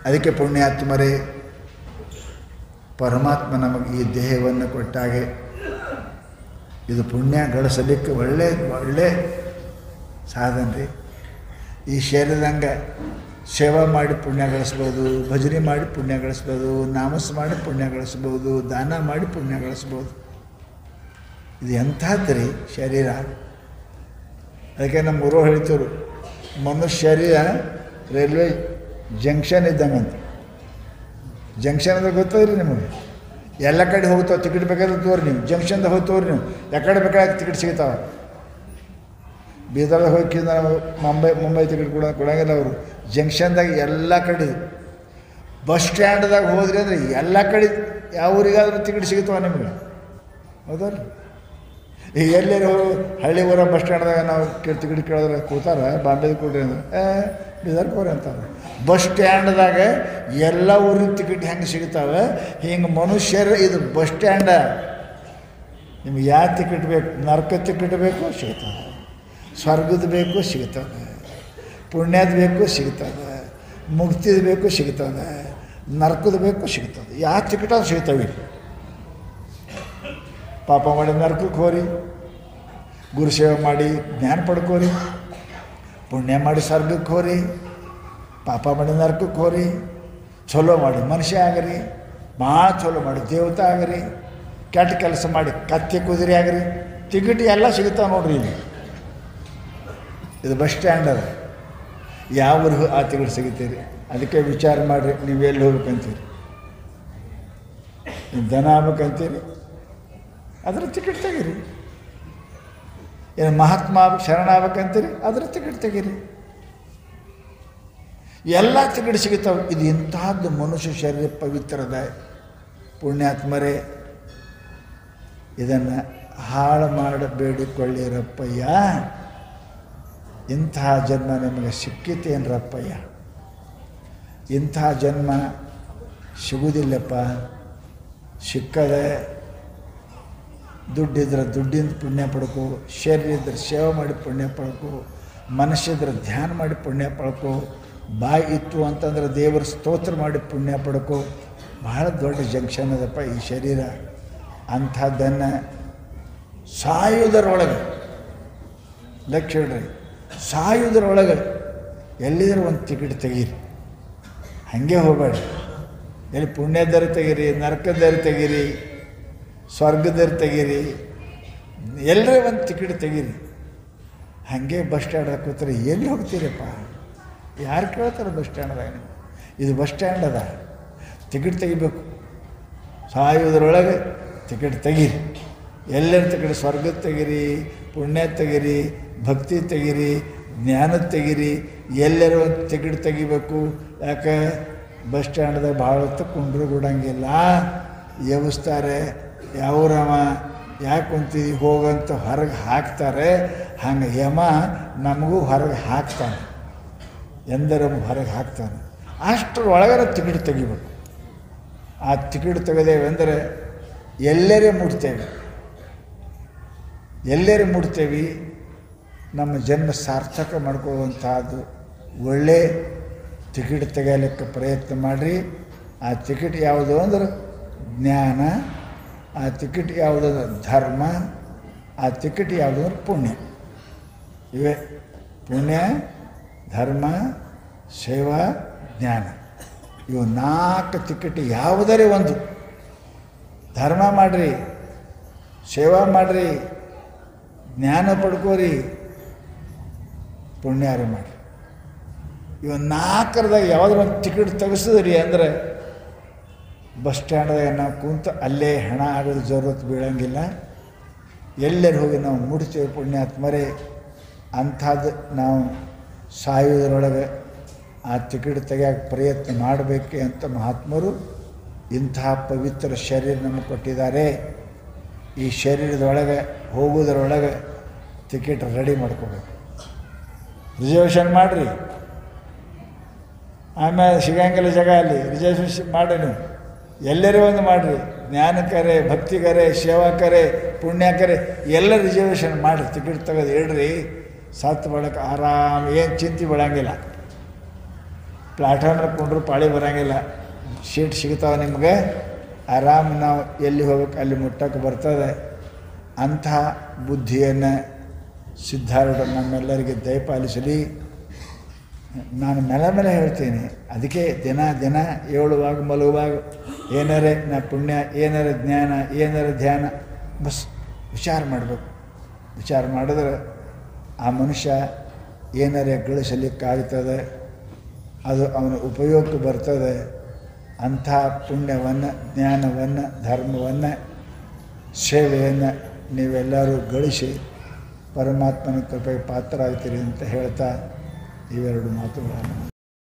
ಅದಕ್ಕೆ ಪುಣ್ಯಾತ್ಮರೇ, ಪರಮಾತ್ಮ ನಮಗೆ ಈ ದೇಹವನ್ನು ಕೊಟ್ಟಾಗೆ ಇದು ಪುಣ್ಯ ಗಳಿಸಲಿಕ್ಕೆ ಒಳ್ಳೆ ಸಾಧನೆ ರೀ. ಈ ಶರೀರದಂಗೆ ಸೇವಾ ಮಾಡಿ ಪುಣ್ಯ ಗಳಿಸ್ಬೋದು, ಭಜನೆ ಮಾಡಿ ಪುಣ್ಯ ಗಳಿಸ್ಬೋದು, ನಾಮಸ್ ಮಾಡಿ ಪುಣ್ಯ ಗಳಿಸ್ಬೋದು, ದಾನ ಮಾಡಿ ಪುಣ್ಯ ಗಳಿಸ್ಬೋದು. ಇದು ಎಂಥದ್ದು ರೀ ಶರೀರ. ಅದಕ್ಕೆ ನಮ್ಮ ಗುರು ಹೇಳ್ತಿರು, ಮನುಷ್ಯ ಶರೀರ ರೈಲ್ವೆ ಜಂಕ್ಷನ್ ಇದ್ದಂಗಂತ. ಜಂಕ್ಷನ್ ಅಂದ್ರೆ ಗೊತ್ತದ್ರಿ ನಿಮಗೆ, ಎಲ್ಲ ಕಡೆ ಹೋಗ್ತಾವೆ. ಟಿಕೆಟ್ ಬೇಕಾದ್ರೆ ತೋರಿ ನೀವು, ಜಂಕ್ಷನ್ದಾಗ ಹೋಗಿ ತೋರಿ ನೀವು, ಯಾಕಡೆ ಬೇಕಾದ್ರೆ ಟಿಕೆಟ್ ಸಿಗ್ತಾವೆ. ಬೀದರ್ದಾಗ ಹೋಗಿ ನಾವು ಮುಂಬೈ ಟಿಕೆಟ್ ಕೊಡಂಗಿಲ್ಲ ಅವರು. ಜಂಕ್ಷನ್ದಾಗ ಎಲ್ಲ ಕಡೆ, ಬಸ್ ಸ್ಟ್ಯಾಂಡ್ದಾಗ ಹೋದ್ರಿ ಅಂದರೆ ಎಲ್ಲ ಕಡೆ ಯಾವ ಊರಿಗಾದ್ರೂ ಟಿಕೆಟ್ ಸಿಗ್ತಾವೆ ನಿಮಗೆ, ಹೌದಲ್ಲ. ಈಗ ಎಲ್ಲರೂ ಹಳ್ಳಿ ಊರ ಬಸ್ ಸ್ಟ್ಯಾಂಡ್ದಾಗ ನಾವು ಟಿಕೆಟ್ ಕೇಳಿದ್ರೆ ಕೂತಾರೆ, ಬಾಂಬೆದು ಕೊಡ್ರಿ ಅಂದ್ರೆ ಬೀದರ್ಗೆ ಹೋಗ್ರಿ ಅಂತಾರೆ. ಬಸ್ ಸ್ಟ್ಯಾಂಡ್ದಾಗ ಎಲ್ಲ ಊರಿನ ಟಿಕೆಟ್ ಹೆಂಗೆ ಸಿಗ್ತಾವೆ, ಹಿಂಗೆ ಮನುಷ್ಯರು ಇದು ಬಸ್ ಸ್ಟ್ಯಾಂಡ. ನಿಮ್ಗೆ ಯಾವ ಟಿಕೆಟ್ ಬೇಕು, ನರಕದ ಟಿಕೆಟ್ ಬೇಕು ಸಿಗ್ತದೆ, ಸ್ವರ್ಗದ ಬೇಕು ಸಿಗ್ತದೆ, ಪುಣ್ಯದ ಬೇಕು ಸಿಗ್ತದೆ, ಮುಕ್ತಿದ ಬೇಕು ಸಿಗ್ತದೆ, ನರಕದ ಬೇಕು ಸಿಗ್ತದೆ. ಯಾವ ಟಿಕೆಟ್ ಅದು ಸಿಗ್ತವೆ. ಪಾಪ ಮಾಡಿ ನರಕಕ್ಕೆ ಹೋರಿ, ಗುರು ಸೇವೆ ಮಾಡಿ ಜ್ಞಾನ ಪಡ್ಕೋರಿ, ಪುಣ್ಯ ಮಾಡಿ ಸ್ವರ್ಗಕ್ಕೆ ಹೋರಿ, ಪಾಪ ಮಾಡಿ ನರಕಕ್ಕೆ ಹೋರಿ, ಚಲೋ ಮಾಡಿ ಮನುಷ್ಯ ಆಗರಿ, ಭಾಳ ಚಲೋ ಮಾಡಿ ದೇವತೆ ಆಗರಿ, ಕೆಟ್ಟ ಕೆಲಸ ಮಾಡಿ ಕತ್ತೆ ಕುದುರೆ ಆಗರಿ, ಟಿಕೆಟ್ ಎಲ್ಲ ಸಿಗ್ತಾವೆ ನೋಡ್ರಿ. ಇದು ಬಸ್ ಸ್ಟ್ಯಾಂಡ್ ಅದ. ಯಾವ ಊರಿಗೂ ಆ ಟಿಕೆಟ್ ಸಿಗುತ್ತೀರಿ. ಅದಕ್ಕೆ ವಿಚಾರ ಮಾಡಿರಿ, ನೀವು ಎಲ್ಲಿ ಹೋಗ್ಬೇಕಂತೀರಿ. ದನ ಆಗ್ಬೇಕಂತೀರಿ, ಅದರ ಟಿಕೆಟ್ ತೆಗೀರಿ. ಏನು ಮಹಾತ್ಮ ಶರಣ ಆಗ್ಬೇಕಂತೀರಿ, ಅದರ ಟಿಕೆಟ್ ತೆಗೀರಿ. ಎಲ್ಲ ಟಿಕೆಟ್ ಸಿಗುತ್ತಾವೆ. ಇದು ಇಂತಹದ್ದು ಮನುಷ್ಯ ಶರೀರ ಪವಿತ್ರದ. ಪುಣ್ಯಾತ್ಮರೇ, ಇದನ್ನು ಹಾಳು ಮಾಡಬೇಡಿಕೊಳ್ಳಿರಪ್ಪಯ್ಯ. ಇಂತಹ ಜನ್ಮ ನಿಮಗೆ ಸಿಕ್ಕಿತೇನ್ರಪ್ಪಯ್ಯ. ಇಂತಹ ಜನ್ಮ ಸಿಗುವುದಿಲ್ಲಪ್ಪ. ಸಿಕ್ಕದೆ ದುಡ್ಡಿದ್ರೆ ದುಡ್ಡಿಂದ ಪುಣ್ಯ ಪಡ್ಕೋ, ಶರೀರ ಇದ್ರೆ ಸೇವೆ ಮಾಡಿ ಪುಣ್ಯ ಪಡ್ಕೋ, ಮನಸ್ಸಿದ್ರೆ ಧ್ಯಾನ ಮಾಡಿ ಪುಣ್ಯ ಪಡ್ಕೋ, ಬಾಯಿ ಇತ್ತು ಅಂತಂದ್ರೆ ದೇವರ ಸ್ತೋತ್ರ ಮಾಡಿ ಪುಣ್ಯ ಪಡ್ಕೋ. ಭಾಳ ದೊಡ್ಡ ಜಂಕ್ಷನ್ ಅದಪ್ಪ ಈ ಶರೀರ. ಅಂಥದ್ದನ್ನು ಸಾಯುವುದರೊಳಗೆ ಲಕ್ಷ್ಯ ಹೇಳ್ರಿ, ಸಾಯುವುದರೊಳಗೆ ಎಲ್ಲಿದ್ರೆ ಒಂದು ಟಿಕೆಟ್ ತೆಗೀರಿ. ಹಾಗೆ ಹೋಗಬೇಡಿ. ಎಲ್ಲಿ ಪುಣ್ಯದರ ತೆಗೀರಿ, ನರಕದರ ತೆಗೀರಿ, ಸ್ವರ್ಗದರ ತೆಗೀರಿ, ಎಲ್ಲರೇ ಒಂದು ಟಿಕೆಟ್ ತೆಗೀರಿ. ಹಾಗೆ ಬಸ್ ಸ್ಟ್ಯಾಂಡ್ದಾಗ ಕೂತ್ರೆ ಎಲ್ಲಿ ಹೋಗ್ತೀರಪ್ಪ? ಯಾರು ಕೇಳ್ತಾರೆ ಬಸ್ ಸ್ಟ್ಯಾಂಡ್ದಾಗ? ಇದು ಬಸ್ ಸ್ಟ್ಯಾಂಡ್ ಅದ, ಟಿಕೆಟ್ ತೆಗಿಬೇಕು. ಸಾಯುವುದರೊಳಗೆ ಟಿಕೆಟ್ ತೆಗೀರಿ. ಎಲ್ಲರ ಟಿಕೆಟ್, ಸ್ವರ್ಗದ ತೆಗೀರಿ, ಪುಣ್ಯ ತೆಗೀರಿ, ಭಕ್ತಿ ತೆಗೀರಿ, ಜ್ಞಾನದ ತೆಗೀರಿ. ಎಲ್ಲರೂ ಒಂದು ಟಿಕೆಟ್ ತೆಗಿಬೇಕು. ಯಾಕೆ ಬಸ್ ಸ್ಟ್ಯಾಂಡ್ದಾಗ ಭಾಳ ಹೊತ್ತು ಕುಂಡ್ರು ಬಿಡಂಗಿಲ್ಲ, ಎಬ್ಬಿಸ್ತಾರೆ. ಯಾವ್ರವ ಯಾಕೆ ಕುಂತಿದ್ದಿ ಹೋಗಂತ ಹೊರಗೆ ಹಾಕ್ತಾರೆ. ಹಂಗೆ ಯಮ ನಮಗೂ ಹೊರಗೆ ಹಾಕ್ತಾನೆ, ಎಂದರೆ ಹೊರಗೆ ಹಾಕ್ತಾನೆ. ಅಷ್ಟರೊಳಗರ ಟಿಕೆಟ್ ತೆಗಿಬೇಕು. ಆ ಟಿಕೆಟ್ ತೆಗೆದೇವೆ ಅಂದರೆ ಎಲ್ಲರೇ ಮುಟ್ತೇವೆ. ಎಲ್ಲರೇ ಮುಟ್ತೇವೆ. ನಮ್ಮ ಜನ್ಮ ಸಾರ್ಥಕ ಮಾಡ್ಕೊಳ್ಳುವಂಥದ್ದು ಒಳ್ಳೆ ಟಿಕೆಟ್ ತೆಗೆಯಲಿಕ್ಕೆ ಪ್ರಯತ್ನ ಮಾಡಿರಿ. ಆ ಟಿಕೆಟ್ ಯಾವುದು ಅಂದ್ರೆ ಜ್ಞಾನ, ಆ ಟಿಕೆಟ್ ಯಾವುದಂದ್ರೆ ಧರ್ಮ, ಆ ಟಿಕೆಟ್ ಯಾವುದಂದ್ರೆ ಪುಣ್ಯ. ಇವೇ ಪುಣ್ಯ, ಧರ್ಮ, ಸೇವಾ, ಜ್ಞಾನ. ಇವು 4 ಟಿಕೆಟ್ ಯಾವುದರೇ ಒಂದು. ಧರ್ಮ ಮಾಡಿರಿ, ಸೇವಾ ಮಾಡಿರಿ, ಜ್ಞಾನ ಪಡ್ಕೋರಿ, ಪುಣ್ಯಾರ ಮಾಡಿರಿ. ಇವು 4ರದಾಗ ಯಾವುದ್ರ ಒಂದು ಟಿಕೆಟ್ ತೆಗೆಸಿದ್ರಿ ಅಂದರೆ ಬಸ್ ಸ್ಟ್ಯಾಂಡ್ದಾಗ ನಾವು ಕೂತು ಅಲ್ಲೇ ಹಣ ಆಗೋದು ಜರೂರತ್ ಬೀಳಂಗಿಲ್ಲ. ಎಲ್ಲರೂ ಹೋಗಿ ನಾವು ಮುಡ್ತೇವೆ. ಪುಣ್ಯಾತ್ಮರೇ, ಅಂಥದ್ದು ನಾವು ಸಾಯುವುದರೊಳಗೆ ಆ ಟಿಕೆಟ್ ತೆಗೆಯೋಕ್ಕೆ ಪ್ರಯತ್ನ ಮಾಡಬೇಕೆ ಅಂತ ಮಹಾತ್ಮರು ಇಂತಹ ಪವಿತ್ರ ಶರೀರ ನಮಗೆ ಕೊಟ್ಟಿದ್ದಾರೆ. ಈ ಶರೀರದೊಳಗೆ ಹೋಗೋದರೊಳಗೆ ಟಿಕೆಟ್ ರೆಡಿ ಮಾಡ್ಕೋಬೇಕು. ರಿಸರ್ವೇಷನ್ ಮಾಡಿರಿ. ಆಮೇಲೆ ಸಿಗಂಗಿಲ್ಲ ಜಾಗ ಅಲ್ಲಿ ರಿಸರ್ವೇಷನ್ ಮಾಡಿ ನೀವು ಎಲ್ಲರೂ ಒಂದು ಮಾಡಿರಿ. ಜ್ಞಾನಕರೆ, ಭಕ್ತಿಗರೆ, ಸೇವಾಕರೆ, ಪುಣ್ಯಕರೆ ಎಲ್ಲ ರಿಸರ್ವೇಷನ್ ಮಾಡಿರಿ. ಟಿಕೆಟ್ ತೆಗೆದು ಹೇಳ್ರಿ. ಸತ್ತು ಬಳಕ ಆರಾಮ, ಏನು ಚಿಂತೆ ಬೀಳಂಗಿಲ್ಲ. ಪ್ಲಾಟ್ಫಾರ್ಮ್ನಾಗ ಕೊಂಡ್ರು ಪಾಳಿ ಬರೋಂಗಿಲ್ಲ, ಸೀಟ್ ಸಿಗ್ತಾವೆ ನಿಮಗೆ, ಆರಾಮ್ ನಾವು ಎಲ್ಲಿ ಹೋಗ್ಬೇಕು ಅಲ್ಲಿ ಮುಟ್ಟಕ್ಕೆ ಬರ್ತದೆ. ಅಂತಹ ಬುದ್ಧಿಯನ್ನು ಸಿದ್ಧಾರೂಢ ನಮ್ಮೆಲ್ಲರಿಗೆ ದಯಪಾಲಿಸಲಿ. ನಾನು ಮೇಲೆ ಹೇಳ್ತೀನಿ, ಅದಕ್ಕೆ ದಿನ ಏಳುವಾಗ ಮಲಗುವಾಗ ಏನಾರೇ ನಾ ಪುಣ್ಯ, ಏನಾರ ಜ್ಞಾನ, ಏನಾರ ಧ್ಯಾನ, ಬಸ್ ವಿಚಾರ ಮಾಡಬೇಕು. ವಿಚಾರ ಮಾಡಿದ್ರೆ ಆ ಮನುಷ್ಯ ಏನಾರೇ ಗಳಿಸಲಿಕ್ಕಾಗ್ತದೆ, ಅದು ಅವನ ಉಪಯೋಗಕ್ಕೆ ಬರ್ತದೆ. ಅಂಥ ಪುಣ್ಯವನ್ನು, ಜ್ಞಾನವನ್ನು, ಧರ್ಮವನ್ನು, ಸೇವೆಯನ್ನು ನೀವೆಲ್ಲರೂ ಗಳಿಸಿ ಪರಮಾತ್ಮನ ಕೃಪೆಗೆ ಪಾತ್ರರಾಗ್ತೀರಿ ಅಂತ ಹೇಳ್ತಾ ಇವೆರಡು ಮಾತುಗಳನ್ನು